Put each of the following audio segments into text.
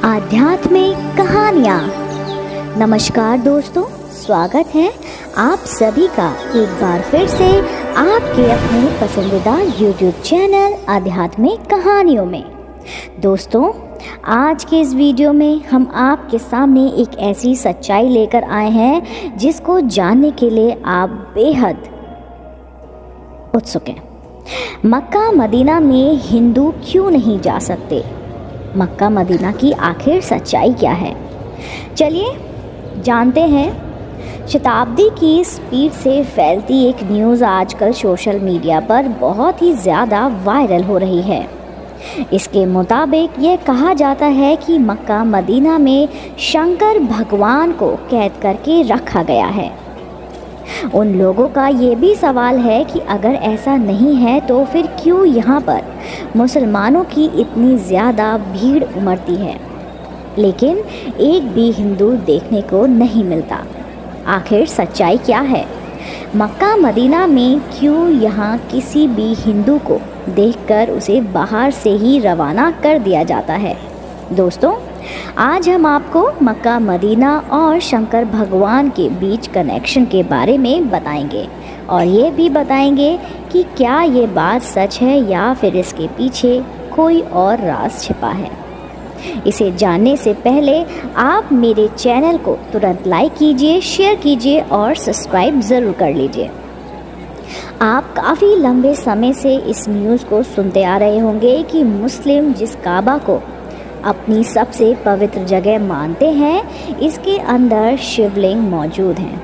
आध्यात्मिक कहानियाँ। नमस्कार दोस्तों, स्वागत है आप सभी का एक बार फिर से आपके अपने पसंदीदा YouTube चैनल आध्यात्मिक कहानियों में। दोस्तों, आज के इस वीडियो में हम आपके सामने एक ऐसी सच्चाई लेकर आए हैं जिसको जानने के लिए आप बेहद उत्सुक हैं। मक्का मदीना में हिंदू क्यों नहीं जा सकते? मक्का मदीना की आखिर सच्चाई क्या है? चलिए जानते हैं। शताब्दी की स्पीड से फैलती एक न्यूज़ आजकल सोशल मीडिया पर बहुत ही ज़्यादा वायरल हो रही है। इसके मुताबिक यह कहा जाता है कि मक्का मदीना में शंकर भगवान को कैद करके रखा गया है। उन लोगों का ये भी सवाल है कि अगर ऐसा नहीं है तो फिर क्यों यहाँ पर मुसलमानों की इतनी ज़्यादा भीड़ उमड़ती है, लेकिन एक भी हिंदू देखने को नहीं मिलता। आखिर सच्चाई क्या है? मक्का मदीना में क्यों यहाँ किसी भी हिंदू को देखकर उसे बाहर से ही रवाना कर दिया जाता है? दोस्तों, आज हम आपको मक्का मदीना और शंकर भगवान के बीच कनेक्शन के बारे में बताएंगे और ये भी बताएंगे कि क्या ये बात सच है या फिर इसके पीछे कोई और राज छिपा है। इसे जानने से पहले आप मेरे चैनल को तुरंत लाइक कीजिए, शेयर कीजिए और सब्सक्राइब ज़रूर कर लीजिए। आप काफ़ी लंबे समय से इस न्यूज़ को सुनते आ रहे होंगे कि मुस्लिम जिस काबा को अपनी सबसे पवित्र जगह मानते हैं, इसके अंदर शिवलिंग मौजूद हैं।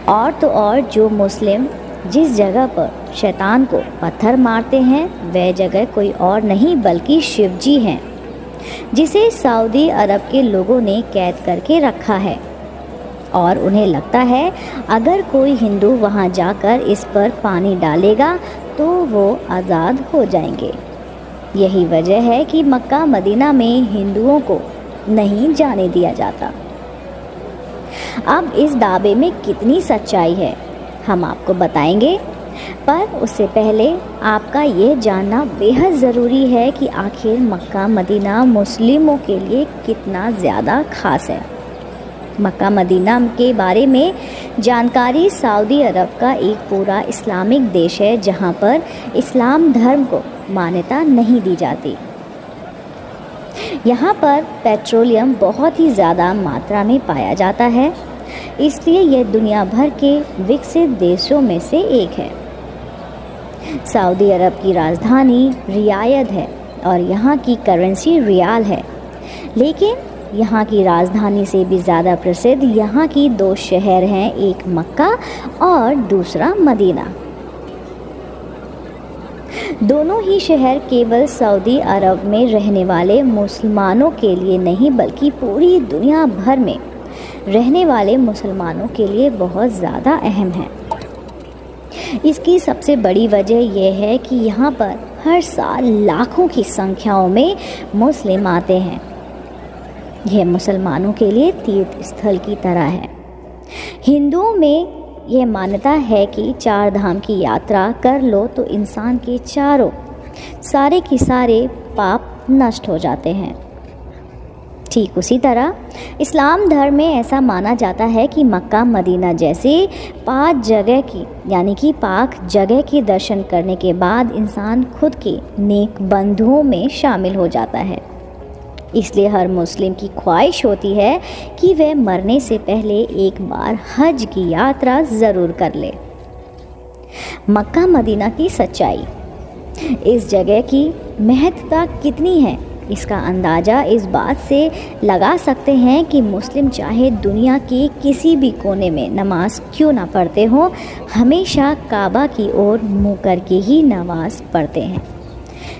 और तो और जो मुस्लिम जिस जगह पर शैतान को पत्थर मारते हैं वह जगह कोई और नहीं बल्कि शिव जी हैं, जिसे सऊदी अरब के लोगों ने कैद करके रखा है। और उन्हें लगता है अगर कोई हिंदू वहां जाकर इस पर पानी डालेगा तो वो आज़ाद हो जाएंगे। यही वजह है कि मक्का मदीना में हिंदुओं को नहीं जाने दिया जाता। अब इस दावे में कितनी सच्चाई है हम आपको बताएंगे, पर उससे पहले आपका ये जानना बेहद ज़रूरी है कि आखिर मक्का मदीना मुस्लिमों के लिए कितना ज़्यादा खास है। मक्का मदीना के बारे में जानकारी सऊदी अरब का एक पूरा इस्लामिक देश है जहाँ पर इस्लाम धर्म को मान्यता नहीं दी जाती। यहाँ पर पेट्रोलियम बहुत ही ज़्यादा मात्रा में पाया जाता है, इसलिए यह दुनिया भर के विकसित देशों में से एक है। सऊदी अरब की राजधानी रियाद है और यहाँ की करेंसी रियाल है, लेकिन यहाँ की राजधानी से भी ज़्यादा प्रसिद्ध यहाँ की दो शहर हैं, एक मक्का और दूसरा मदीना। दोनों ही शहर केवल सऊदी अरब में रहने वाले मुसलमानों के लिए नहीं बल्कि पूरी दुनिया भर में रहने वाले मुसलमानों के लिए बहुत ज़्यादा अहम है। इसकी सबसे बड़ी वजह यह है कि यहाँ पर हर साल लाखों की संख्याओं में मुस्लिम आते हैं। यह मुसलमानों के लिए तीर्थ स्थल की तरह है। हिंदुओं में यह मान्यता है कि चार धाम की यात्रा कर लो तो इंसान के सारे के सारे पाप नष्ट हो जाते हैं। ठीक उसी तरह इस्लाम धर्म में ऐसा माना जाता है कि मक्का मदीना जैसे पाक जगह के दर्शन करने के बाद इंसान खुद के नेक बंधुओं में शामिल हो जाता है। इसलिए हर मुस्लिम की ख्वाहिश होती है कि वह मरने से पहले एक बार हज की यात्रा ज़रूर कर ले। मक्का मदीना की सच्चाई। इस जगह की महत्ता कितनी है इसका अंदाज़ा इस बात से लगा सकते हैं कि मुस्लिम चाहे दुनिया के किसी भी कोने में नमाज क्यों ना पढ़ते हों, हमेशा काबा की ओर मुँह करके ही नमाज पढ़ते हैं।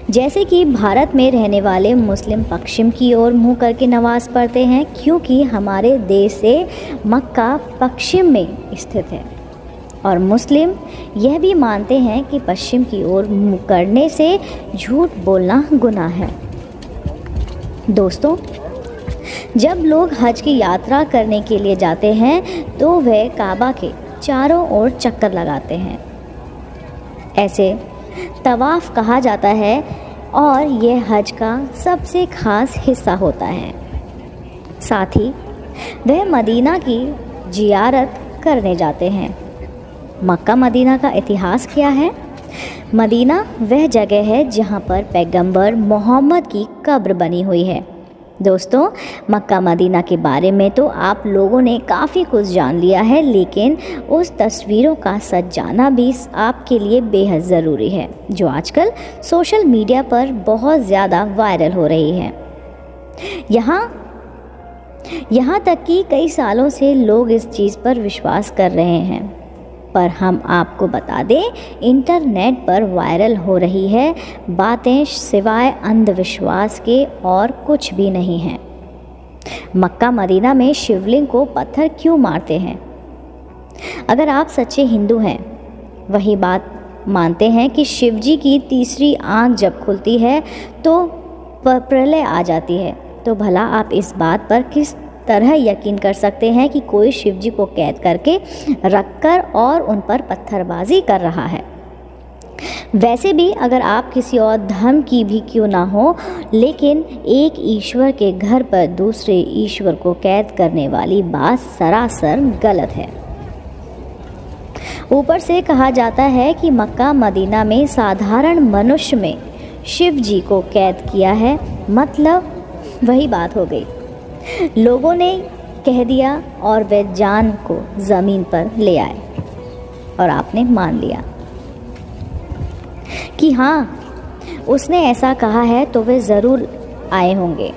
जैसे कि भारत में रहने वाले मुस्लिम पश्चिम की ओर मुँह करके नमाज़ पढ़ते हैं, क्योंकि हमारे देश से मक्का पश्चिम में स्थित है और मुस्लिम यह भी मानते हैं कि पश्चिम की ओर मुँह करने से झूठ बोलना गुनाह है। दोस्तों, जब लोग हज की यात्रा करने के लिए जाते हैं तो वह काबा के चारों ओर चक्कर लगाते हैं। ऐसे तवाफ़ कहा जाता है और यह हज का सबसे ख़ास हिस्सा होता है। साथ ही वह मदीना की जियारत करने जाते हैं। मक्का मदीना का इतिहास क्या है? मदीना वह जगह है जहाँ पर पैगंबर मोहम्मद की कब्र बनी हुई है। दोस्तों, मक्का मदीना के बारे में तो आप लोगों ने काफ़ी कुछ जान लिया है, लेकिन उस तस्वीरों का सच जानना भी आपके लिए बेहद ज़रूरी है, जो आजकल सोशल मीडिया पर बहुत ज़्यादा वायरल हो रही है। यहाँ तक कि कई सालों से लोग इस चीज़ पर विश्वास कर रहे हैं, पर हम आपको बता दें, इंटरनेट पर वायरल हो रही है बातें सिवाय अंधविश्वास के और कुछ भी नहीं हैं। मक्का मदीना में शिवलिंग को पत्थर क्यों मारते हैं? अगर आप सच्चे हिंदू हैं, वही बात मानते हैं कि शिव जी की तीसरी आंख जब खुलती है तो प्रलय आ जाती है, तो भला आप इस बात पर किस तरह यकीन कर सकते हैं कि कोई शिव जी को कैद करके रखकर और उन पर पत्थरबाजी कर रहा है? वैसे भी अगर आप किसी और धर्म की भी क्यों ना हो, लेकिन एक ईश्वर के घर पर दूसरे ईश्वर को कैद करने वाली बात सरासर गलत है। ऊपर से कहा जाता है कि मक्का मदीना में साधारण मनुष्य में शिव जी को कैद किया है, मतलब वही बात हो गई, लोगों ने कह दिया और वे जान को ज़मीन पर ले आए और आपने मान लिया कि हाँ, उसने ऐसा कहा है तो वे ज़रूर आए होंगे।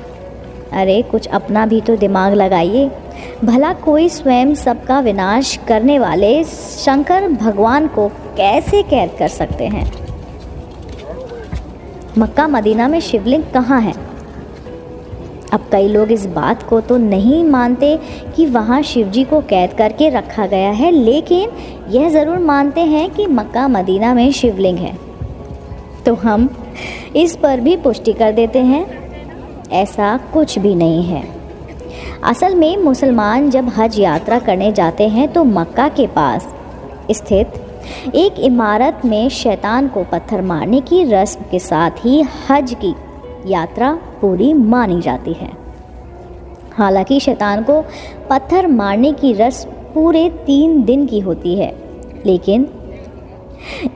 अरे कुछ अपना भी तो दिमाग लगाइए। भला कोई स्वयं सबका विनाश करने वाले शंकर भगवान को कैसे कैद कर सकते हैं? मक्का मदीना में शिवलिंग कहाँ है? अब कई लोग इस बात को तो नहीं मानते कि वहाँ शिवजी को कैद करके रखा गया है, लेकिन यह ज़रूर मानते हैं कि मक्का मदीना में शिवलिंग है। तो हम इस पर भी पुष्टि कर देते हैं, ऐसा कुछ भी नहीं है। असल में मुसलमान जब हज यात्रा करने जाते हैं तो मक्का के पास स्थित एक इमारत में शैतान को पत्थर मारने की रस्म के साथ ही हज की यात्रा पूरी मानी जाती है। हालांकि शैतान को पत्थर मारने की रस्म पूरे 3 दिन की होती है, लेकिन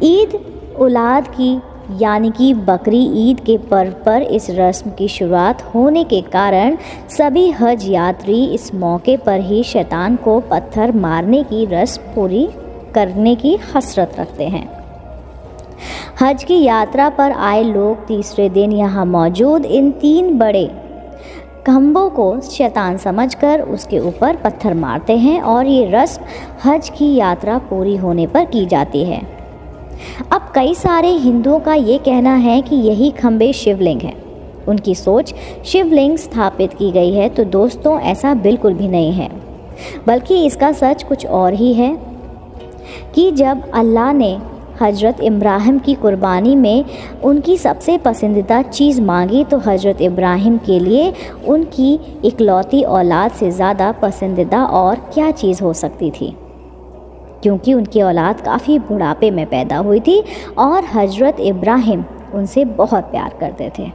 ईद उलाद की यानी कि बकरी ईद के पर्व पर इस रस्म की शुरुआत होने के कारण सभी हज यात्री इस मौके पर ही शैतान को पत्थर मारने की रस्म पूरी करने की हसरत रखते हैं। हज की यात्रा पर आए लोग तीसरे दिन यहाँ मौजूद इन 3 बड़े खम्भों को शैतान समझकर उसके ऊपर पत्थर मारते हैं और ये रस्म हज की यात्रा पूरी होने पर की जाती है। अब कई सारे हिंदुओं का ये कहना है कि यही खम्भे शिवलिंग हैं। उनकी सोच शिवलिंग स्थापित की गई है, तो दोस्तों ऐसा बिल्कुल भी नहीं है, बल्कि इसका सच कुछ और ही है कि जब अल्लाह ने हज़रत इब्राहिम की कुर्बानी में उनकी सबसे पसंदीदा चीज़ मांगी, तो हज़रत इब्राहिम के लिए उनकी इकलौती औलाद से ज़्यादा पसंदीदा और क्या चीज़ हो सकती थी, क्योंकि उनकी औलाद काफ़ी बुढ़ापे में पैदा हुई थी और हज़रत इब्राहिम उनसे बहुत प्यार करते थे।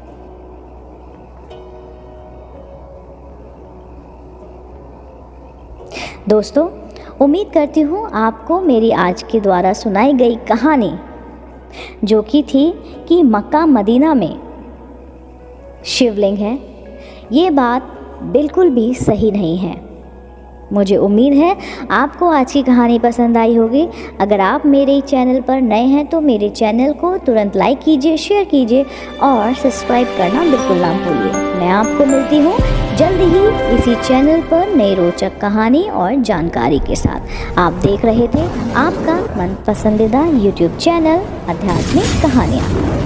दोस्तों, उम्मीद करती हूँ आपको मेरी आज के द्वारा सुनाई गई कहानी, जो कि थी कि मक्का मदीना में शिवलिंग है, ये बात बिल्कुल भी सही नहीं है। मुझे उम्मीद है आपको आज की कहानी पसंद आई होगी। अगर आप मेरे चैनल पर नए हैं तो मेरे चैनल को तुरंत लाइक कीजिए, शेयर कीजिए और सब्सक्राइब करना बिल्कुल ना भूलिए। मैं आपको मिलती हूँ जल्द ही इसी चैनल पर नई रोचक कहानी और जानकारी के साथ। आप देख रहे थे आपका मन पसंदीदा यूट्यूब चैनल आध्यात्मिक कहानियाँ।